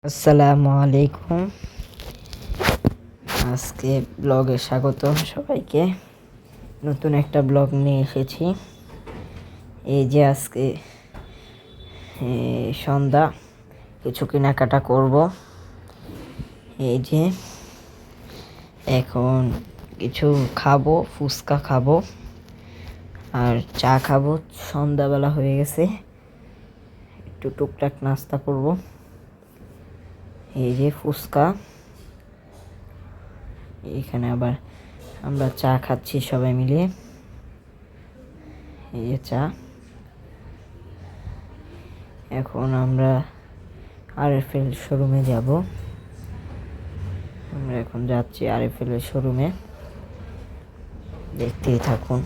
আসসালামু আলাইকুম। আজকে ব্লগে স্বাগতম সবাইকে। নতুন একটা ব্লগ নিয়ে এসেছি। এই যে আজকে সন্ধ্যা, কিছু কেনাকাটা করব। এই যে এখন কিছু খাবো, ফুচকা খাবো আর চা খাবো। সন্ধ্যাবেলা হয়ে গেছে, একটু টুকটাক নাস্তা করব। এই যে ফুচকা, এখানে আবার আমরা চা খাচ্ছি সবাই মিলে। এই যে চা। এখন আমরা আরএফএল শোরুমে যাব। আমরা এখন যাচ্ছি আরএফএল এর শোরুমে। দেখতেই থাকুন।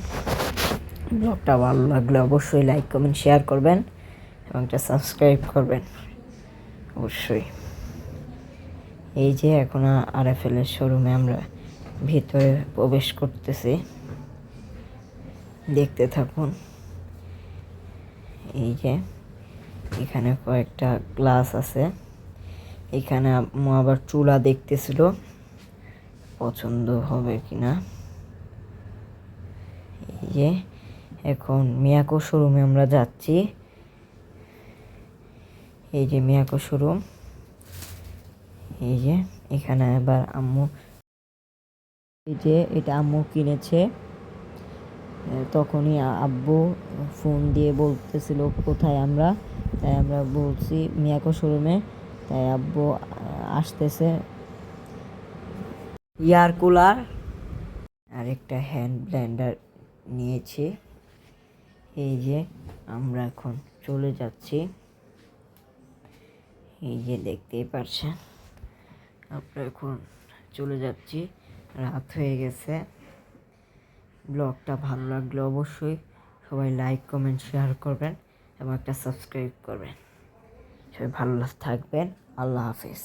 ব্লগটা ভালো লাগলে অবশ্যই লাইক কমেন্ট শেয়ার করবেন এবং একটা সাবস্ক্রাইব করবেন অবশ্যই। এই যে এখন আরএফএল এর শোরুমে আমরা ভিতরে প্রবেশ করতেছি, দেখতে থাকুন। এই যে এখানে কয়েকটা গ্লাস আছে। এখানে আম্মু আবার চুলা দেখতেছিল, পছন্দ হবে কিনা। এই যে এখন মিয়াকো শোরুমে আমরা যাচ্ছি। এই যে মিয়াকো শোরুম। এই যে এখানে আবার আম্মু, এই যে এটা আম্মু কিনেছে। তখনই আব্বু ফোন দিয়ে বলতেছিল কোথায় আমরা, তাই আমরা বলছি মিয়াকো শোরুমে। তাই আব্বু আসতেছে। এয়ার কুলার আর একটা হ্যান্ড ব্লেন্ডার নিয়েছি। এই যে আমরা এখন চলে যাচ্ছি। এই যে দেখতেই পারছেন, আমরা এখন চলে যাচ্ছি। রাত হয়ে গেছে। ব্লগটা ভালো লাগলে অবশ্যই সবাই লাইক কমেন্ট শেয়ার করবেন এবং একটা সাবস্ক্রাইব করবেন। সবাই ভালো থাকবেন। আল্লাহ হাফেজ।